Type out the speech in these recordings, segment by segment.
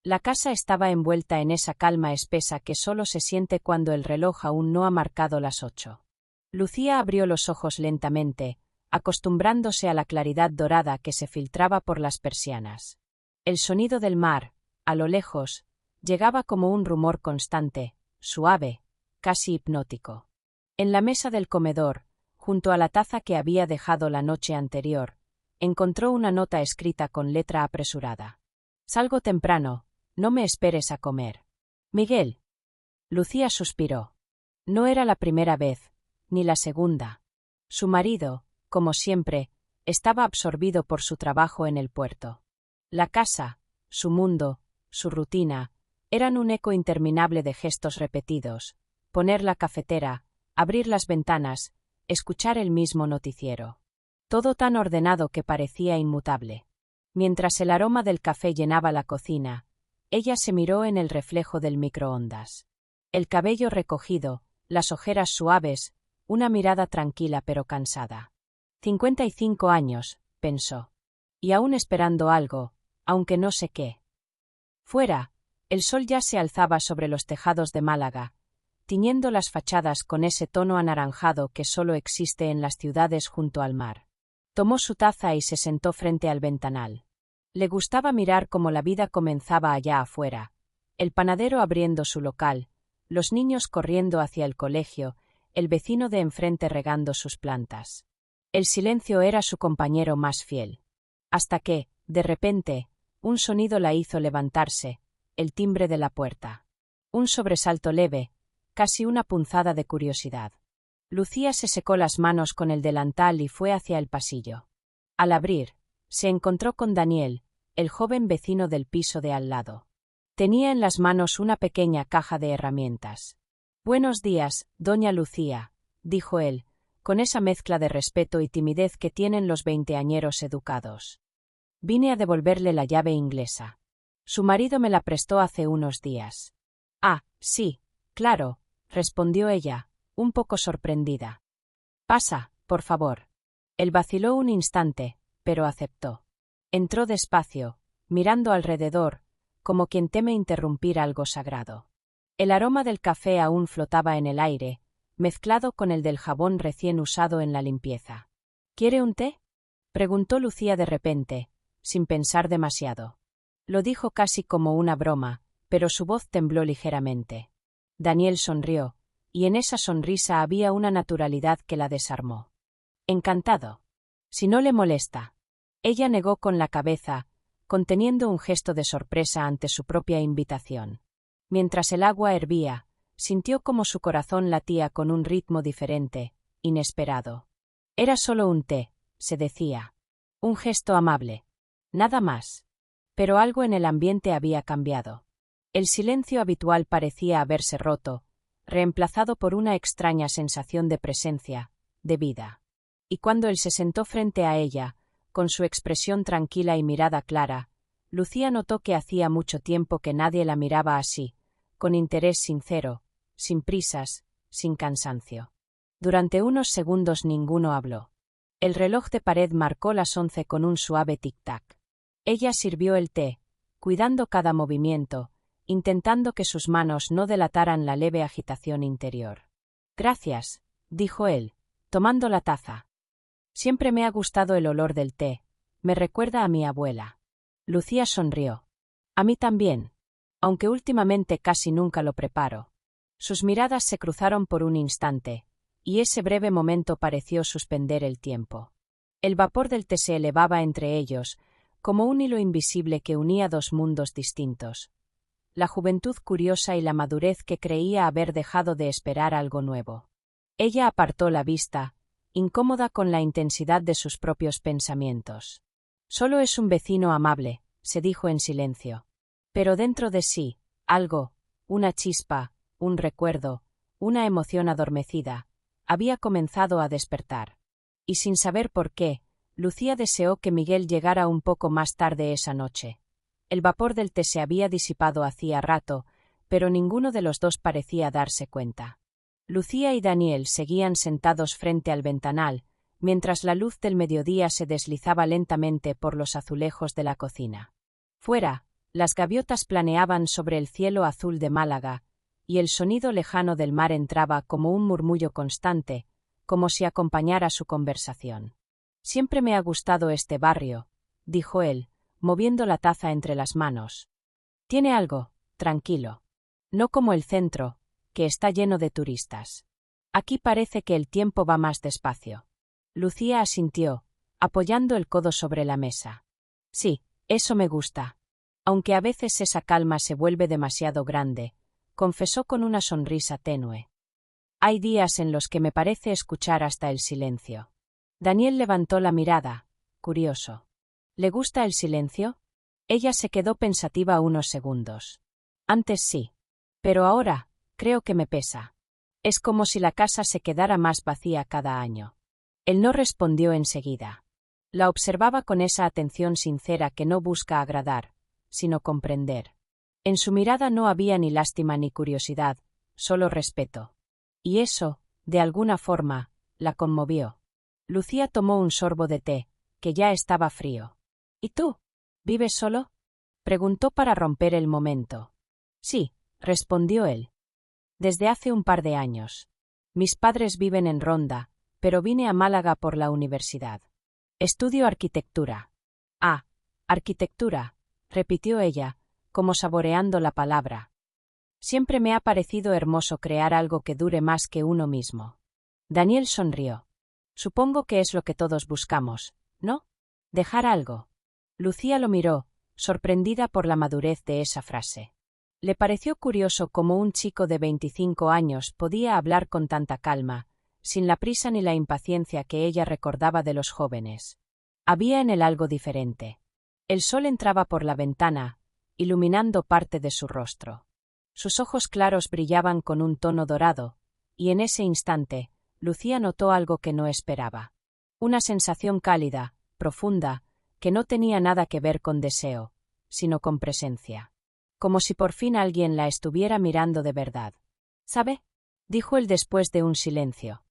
La casa estaba envuelta en esa calma espesa que solo se siente cuando el reloj aún no ha marcado las 8. Lucía abrió los ojos lentamente, acostumbrándose a la claridad dorada que se filtraba por las persianas. El sonido del mar, a lo lejos, llegaba como un rumor constante, suave, casi hipnótico. En la mesa del comedor, junto a la taza que había dejado la noche anterior, encontró una nota escrita con letra apresurada. «Salgo temprano, no me esperes a comer. Miguel». Lucía suspiró. No era la primera vez, ni la segunda. Su marido, como siempre, estaba absorbido por su trabajo en el puerto. La casa, su mundo, su rutina, eran un eco interminable de gestos repetidos: poner la cafetera, abrir las ventanas, escuchar el mismo noticiero. Todo tan ordenado que parecía inmutable. Mientras el aroma del café llenaba la cocina, ella se miró en el reflejo del microondas. El cabello recogido, las ojeras suaves, una mirada tranquila pero cansada. 55 años, pensó. Y aún esperando algo, aunque no sé qué. Fuera, el sol ya se alzaba sobre los tejados de Málaga, tiñendo las fachadas con ese tono anaranjado que solo existe en las ciudades junto al mar. Tomó su taza y se sentó frente al ventanal. Le gustaba mirar cómo la vida comenzaba allá afuera, el panadero abriendo su local, los niños corriendo hacia el colegio, el vecino de enfrente regando sus plantas. El silencio era su compañero más fiel. Hasta que, de repente, un sonido la hizo levantarse, el timbre de la puerta. Un sobresalto leve, casi una punzada de curiosidad. Lucía se secó las manos con el delantal y fue hacia el pasillo. Al abrir, se encontró con Daniel, el joven vecino del piso de al lado. Tenía en las manos una pequeña caja de herramientas. «Buenos días, doña Lucía», dijo él, con esa mezcla de respeto y timidez que tienen los veinteañeros educados. «Vine a devolverle la llave inglesa. Su marido me la prestó hace unos días». «Ah, sí, claro», respondió ella, un poco sorprendida. «Pasa, por favor». Él vaciló un instante, pero aceptó. Entró despacio, mirando alrededor, como quien teme interrumpir algo sagrado. El aroma del café aún flotaba en el aire, mezclado con el del jabón recién usado en la limpieza. «¿Quiere un té?», preguntó Lucía de repente, sin pensar demasiado. Lo dijo casi como una broma, pero su voz tembló ligeramente. Daniel sonrió, y en esa sonrisa había una naturalidad que la desarmó. «Encantado. Si no le molesta». Ella negó con la cabeza, conteniendo un gesto de sorpresa ante su propia invitación. Mientras el agua hervía, sintió como su corazón latía con un ritmo diferente, inesperado. Era solo un té, se decía. Un gesto amable. Nada más. Pero algo en el ambiente había cambiado. El silencio habitual parecía haberse roto, reemplazado por una extraña sensación de presencia, de vida. Y cuando él se sentó frente a ella, con su expresión tranquila y mirada clara, Lucía notó que hacía mucho tiempo que nadie la miraba así, con interés sincero, sin prisas, sin cansancio. Durante unos segundos ninguno habló. El reloj de pared marcó las 11 con un suave tic-tac. Ella sirvió el té, cuidando cada movimiento, intentando que sus manos no delataran la leve agitación interior. «Gracias», dijo él, tomando la taza. «Siempre me ha gustado el olor del té, me recuerda a mi abuela». Lucía sonrió. «A mí también, aunque últimamente casi nunca lo preparo». Sus miradas se cruzaron por un instante, y ese breve momento pareció suspender el tiempo. El vapor del té se elevaba entre ellos, como un hilo invisible que unía dos mundos distintos. La juventud curiosa y la madurez que creía haber dejado de esperar algo nuevo. Ella apartó la vista, incómoda con la intensidad de sus propios pensamientos. «Solo es un vecino amable», se dijo en silencio. Pero dentro de sí, algo, una chispa, un recuerdo, una emoción adormecida, había comenzado a despertar. Y sin saber por qué, Lucía deseó que Miguel llegara un poco más tarde esa noche. El vapor del té se había disipado hacía rato, pero ninguno de los dos parecía darse cuenta. Lucía y Daniel seguían sentados frente al ventanal, mientras la luz del mediodía se deslizaba lentamente por los azulejos de la cocina. Fuera, Las gaviotas planeaban sobre el cielo azul de Málaga, y el sonido lejano del mar entraba como un murmullo constante, como si acompañara su conversación. Siempre me ha gustado este barrio, dijo él, moviendo la taza entre las manos. Tiene algo, tranquilo. No como el centro, que está lleno de turistas. Aquí parece que el tiempo va más despacio. Lucía asintió, apoyando el codo sobre la mesa. Sí, eso me gusta. Aunque a veces esa calma se vuelve demasiado grande, confesó con una sonrisa tenue. Hay días en los que me parece escuchar hasta el silencio. Daniel levantó la mirada, curioso. ¿Le gusta el silencio? Ella se quedó pensativa unos segundos. Antes sí. Pero ahora, creo que me pesa. Es como si la casa se quedara más vacía cada año. Él no respondió enseguida. La observaba con esa atención sincera que no busca agradar, sino comprender. En su mirada no había ni lástima ni curiosidad, solo respeto. Y eso, de alguna forma, la conmovió. Lucía tomó un sorbo de té, que ya estaba frío. ¿Y tú? ¿Vives solo? Preguntó para romper el momento. Sí, respondió él. Desde hace un par de años. Mis padres viven en Ronda, pero vine a Málaga por la universidad. Estudio arquitectura. Ah, arquitectura, repitió ella, como saboreando la palabra. Siempre me ha parecido hermoso crear algo que dure más que uno mismo. Daniel sonrió. Supongo que es lo que todos buscamos, ¿no? Dejar algo. Lucía lo miró, sorprendida por la madurez de esa frase. Le pareció curioso cómo un chico de 25 años podía hablar con tanta calma, sin la prisa ni la impaciencia que ella recordaba de los jóvenes. Había en él algo diferente. El sol entraba por la ventana, iluminando parte de su rostro. Sus ojos claros brillaban con un tono dorado, y en ese instante, Lucía notó algo que no esperaba. Una sensación cálida, profunda, que no tenía nada que ver con deseo, sino con presencia. Como si por fin alguien la estuviera mirando de verdad. ¿Sabe? Dijo él después de un silencio.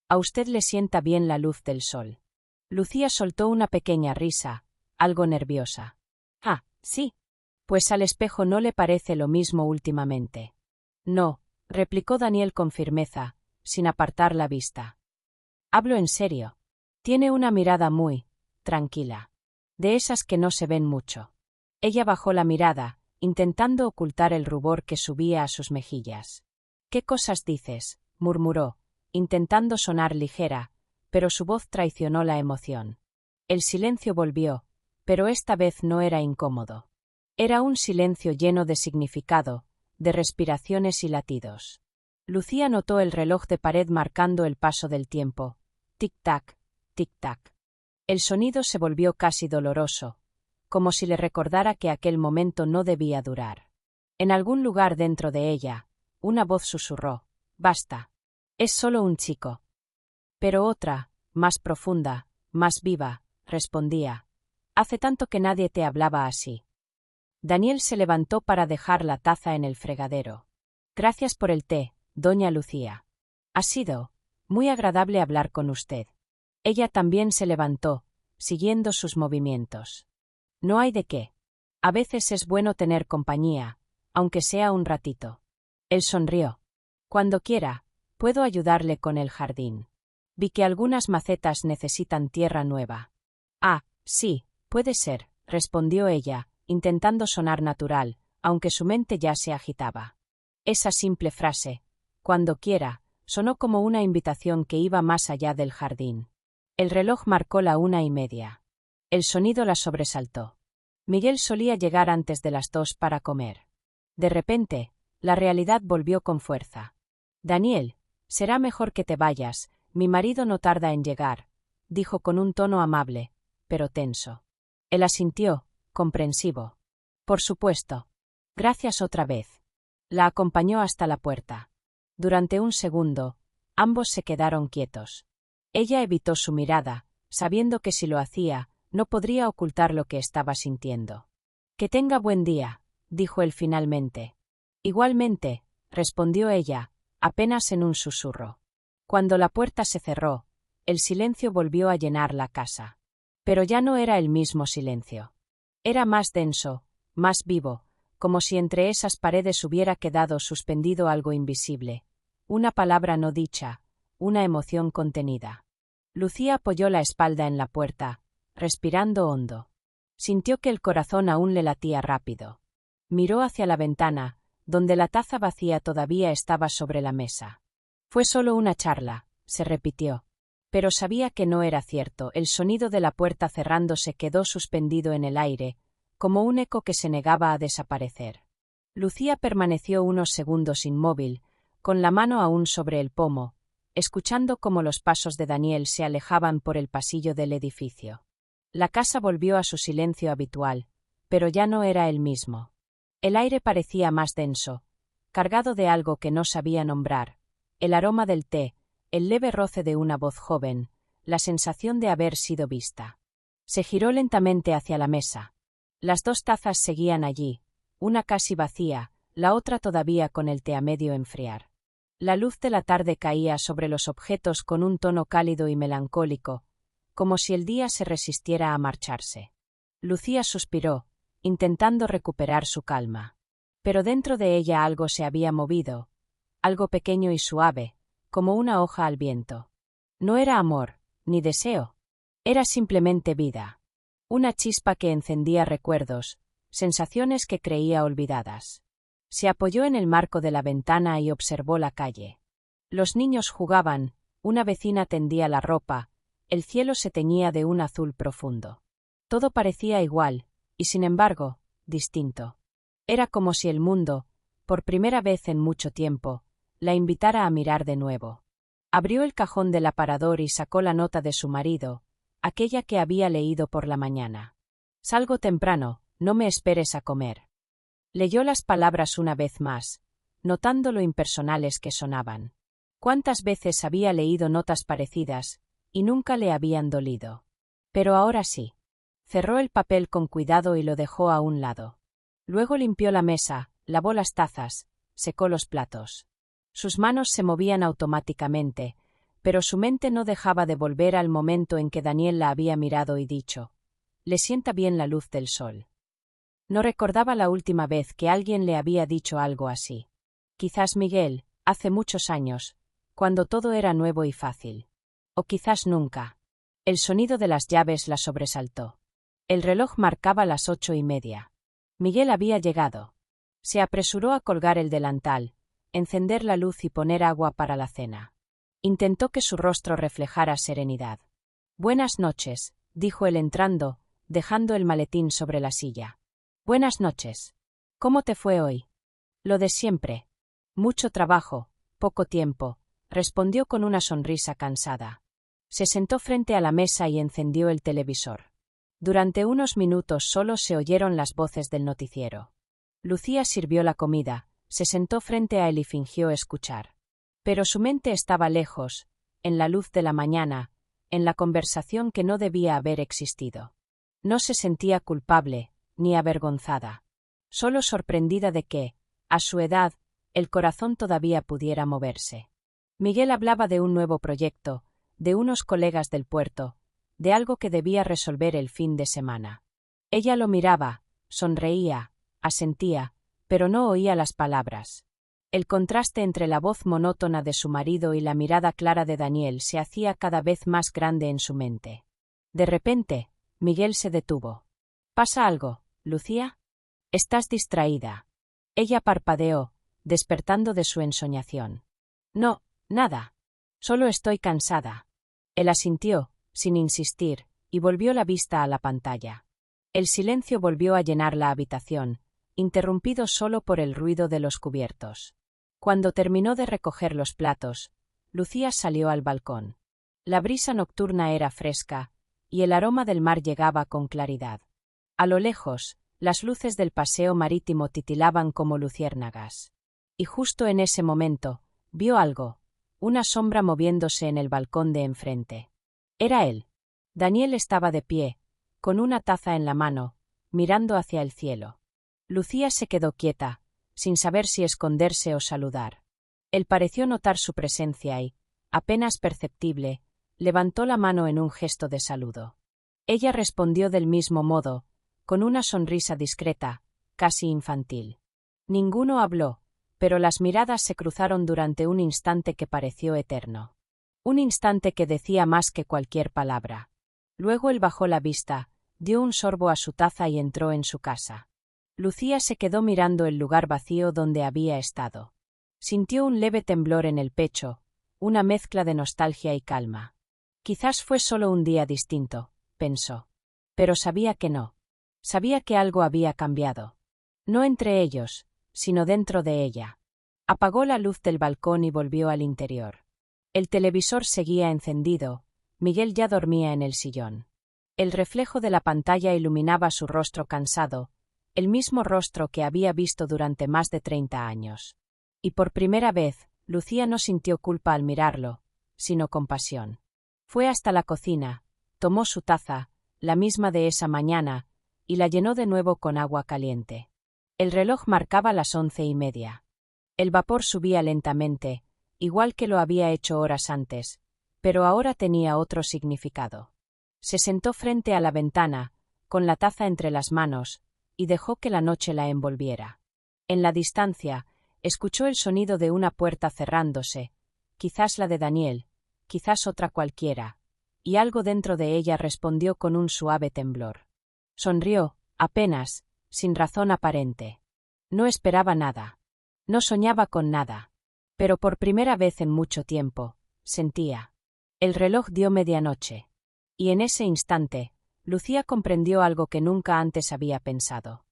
A usted le sienta bien la luz del sol. Lucía soltó una pequeña risa, algo nerviosa. Ah, sí. Pues al espejo no le parece lo mismo últimamente. No, replicó Daniel con firmeza, sin apartar la vista. Hablo en serio. Tiene una mirada muy tranquila. De esas que no se ven mucho. Ella bajó la mirada, intentando ocultar el rubor que subía a sus mejillas. ¿Qué cosas dices?, murmuró, intentando sonar ligera, pero su voz traicionó la emoción. El silencio volvió, pero esta vez no era incómodo. Era un silencio lleno de significado, de respiraciones y latidos. Lucía notó el reloj de pared marcando el paso del tiempo. Tic-tac, tic-tac. El sonido se volvió casi doloroso, como si le recordara que aquel momento no debía durar. En algún lugar dentro de ella, una voz susurró: «Basta. Es solo un chico». Pero otra, más profunda, más viva, respondía: «Hace tanto que nadie te hablaba así». Daniel se levantó para dejar la taza en el fregadero. «Gracias por el té, doña Lucía. Ha sido muy agradable hablar con usted». Ella también se levantó, siguiendo sus movimientos. «No hay de qué. A veces es bueno tener compañía, aunque sea un ratito». Él sonrió. «Cuando quiera, puedo ayudarle con el jardín. Vi que algunas macetas necesitan tierra nueva». «Ah, sí, puede ser», respondió ella, intentando sonar natural, aunque su mente ya se agitaba. Esa simple frase, «cuando quiera», sonó como una invitación que iba más allá del jardín. El reloj marcó la 1:30. El sonido la sobresaltó. Miguel solía llegar antes de las 2 para comer. De repente, la realidad volvió con fuerza. «Daniel, será mejor que te vayas, mi marido no tarda en llegar», dijo con un tono amable, pero tenso. Él asintió, comprensivo. «Por supuesto. Gracias otra vez». La acompañó hasta la puerta. Durante un segundo, ambos se quedaron quietos. Ella evitó su mirada, sabiendo que si lo hacía, no podría ocultar lo que estaba sintiendo. «Que tenga buen día», dijo él finalmente. «Igualmente», respondió ella, apenas en un susurro. Cuando la puerta se cerró, el silencio volvió a llenar la casa. Pero ya no era el mismo silencio. Era más denso, más vivo, como si entre esas paredes hubiera quedado suspendido algo invisible. Una palabra no dicha, una emoción contenida. Lucía apoyó la espalda en la puerta, respirando hondo. Sintió que el corazón aún le latía rápido. Miró hacia la ventana, donde la taza vacía todavía estaba sobre la mesa. Fue solo una charla, se repitió. Pero sabía que no era cierto. El sonido de la puerta cerrándose quedó suspendido en el aire, como un eco que se negaba a desaparecer. Lucía permaneció unos segundos inmóvil, con la mano aún sobre el pomo, escuchando cómo los pasos de Daniel se alejaban por el pasillo del edificio. La casa volvió a su silencio habitual, pero ya no era el mismo. El aire parecía más denso, cargado de algo que no sabía nombrar, el aroma del té, el leve roce de una voz joven, la sensación de haber sido vista. Se giró lentamente hacia la mesa. Las dos tazas seguían allí, una casi vacía, la otra todavía con el té a medio enfriar. La luz de la tarde caía sobre los objetos con un tono cálido y melancólico, como si el día se resistiera a marcharse. Lucía suspiró, intentando recuperar su calma. Pero dentro de ella algo se había movido, algo pequeño y suave, como una hoja al viento. No era amor, ni deseo. Era simplemente vida. Una chispa que encendía recuerdos, sensaciones que creía olvidadas. Se apoyó en el marco de la ventana y observó la calle. Los niños jugaban, una vecina tendía la ropa, el cielo se teñía de un azul profundo. Todo parecía igual, y sin embargo, distinto. Era como si el mundo, por primera vez en mucho tiempo, la invitara a mirar de nuevo. Abrió el cajón del aparador y sacó la nota de su marido, aquella que había leído por la mañana. «Salgo temprano, no me esperes a comer». Leyó las palabras una vez más, notando lo impersonales que sonaban. ¿Cuántas veces había leído notas parecidas, y nunca le habían dolido? Pero ahora sí. Cerró el papel con cuidado y lo dejó a un lado. Luego limpió la mesa, lavó las tazas, secó los platos. Sus manos se movían automáticamente, pero su mente no dejaba de volver al momento en que Daniel la había mirado y dicho: «Le sienta bien la luz del sol». No recordaba la última vez que alguien le había dicho algo así. Quizás Miguel, hace muchos años, cuando todo era nuevo y fácil. O quizás nunca. El sonido de las llaves la sobresaltó. El reloj marcaba las 8:30. Miguel había llegado. Se apresuró a colgar el delantal, encender la luz y poner agua para la cena. Intentó que su rostro reflejara serenidad. «Buenas noches», dijo él entrando, dejando el maletín sobre la silla. «Buenas noches. ¿Cómo te fue hoy?» «Lo de siempre. Mucho trabajo, poco tiempo», respondió con una sonrisa cansada. Se sentó frente a la mesa y encendió el televisor. Durante unos minutos solo se oyeron las voces del noticiero. Lucía sirvió la comida, se sentó frente a él y fingió escuchar. Pero su mente estaba lejos, en la luz de la mañana, en la conversación que no debía haber existido. No se sentía culpable, ni avergonzada. Solo sorprendida de que, a su edad, el corazón todavía pudiera moverse. Miguel hablaba de un nuevo proyecto, de unos colegas del puerto, de algo que debía resolver el fin de semana. Ella lo miraba, sonreía, asentía, pero no oía las palabras. El contraste entre la voz monótona de su marido y la mirada clara de Daniel se hacía cada vez más grande en su mente. De repente, Miguel se detuvo. «¿Pasa algo, Lucía? Estás distraída». Ella parpadeó, despertando de su ensoñación. «No, nada. Solo estoy cansada». Él asintió, sin insistir, y volvió la vista a la pantalla. El silencio volvió a llenar la habitación, interrumpido solo por el ruido de los cubiertos. Cuando terminó de recoger los platos, Lucía salió al balcón. La brisa nocturna era fresca, y el aroma del mar llegaba con claridad. A lo lejos, las luces del paseo marítimo titilaban como luciérnagas. Y justo en ese momento, vio algo, una sombra moviéndose en el balcón de enfrente. Era él. Daniel estaba de pie, con una taza en la mano, mirando hacia el cielo. Lucía se quedó quieta, sin saber si esconderse o saludar. Él pareció notar su presencia y, apenas perceptible, levantó la mano en un gesto de saludo. Ella respondió del mismo modo, con una sonrisa discreta, casi infantil. Ninguno habló, pero las miradas se cruzaron durante un instante que pareció eterno. Un instante que decía más que cualquier palabra. Luego él bajó la vista, dio un sorbo a su taza y entró en su casa. Lucía se quedó mirando el lugar vacío donde había estado. Sintió un leve temblor en el pecho, una mezcla de nostalgia y calma. Quizás fue solo un día distinto, pensó. Pero sabía que no. Sabía que algo había cambiado. No entre ellos, sino dentro de ella. Apagó la luz del balcón y volvió al interior. El televisor seguía encendido, Miguel ya dormía en el sillón. El reflejo de la pantalla iluminaba su rostro cansado, el mismo rostro que había visto durante más de 30 años. Y por primera vez, Lucía no sintió culpa al mirarlo, sino compasión. Fue hasta la cocina, tomó su taza, la misma de esa mañana, y la llenó de nuevo con agua caliente. El reloj marcaba las 11:30. El vapor subía lentamente, igual que lo había hecho horas antes, pero ahora tenía otro significado. Se sentó frente a la ventana, con la taza entre las manos, y dejó que la noche la envolviera. En la distancia, escuchó el sonido de una puerta cerrándose, quizás la de Daniel, quizás otra cualquiera, y algo dentro de ella respondió con un suave temblor. Sonrió, apenas, sin razón aparente. No esperaba nada. No soñaba con nada. Pero por primera vez en mucho tiempo, sentía. El reloj dio medianoche. Y en ese instante, Lucía comprendió algo que nunca antes había pensado.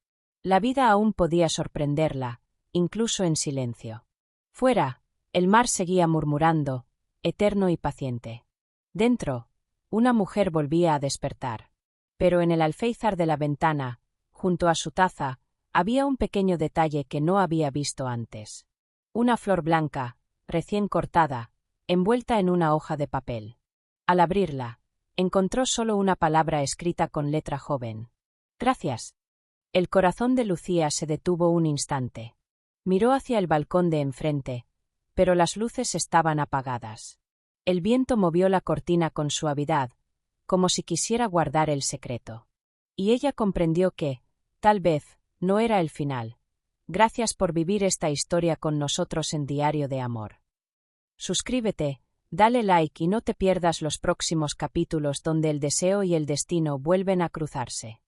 La vida aún podía sorprenderla, incluso en silencio. Fuera, el mar seguía murmurando, eterno y paciente. Dentro, una mujer volvía a despertar. Pero en el alféizar de la ventana, junto a su taza, había un pequeño detalle que no había visto antes. Una flor blanca, recién cortada, envuelta en una hoja de papel. Al abrirla, encontró solo una palabra escrita con letra joven. «Gracias». El corazón de Lucía se detuvo un instante. Miró hacia el balcón de enfrente, pero las luces estaban apagadas. El viento movió la cortina con suavidad, como si quisiera guardar el secreto. Y ella comprendió que, tal vez, no era el final. Gracias por vivir esta historia con nosotros en Diario de Amor. Suscríbete, dale like y no te pierdas los próximos capítulos donde el deseo y el destino vuelven a cruzarse.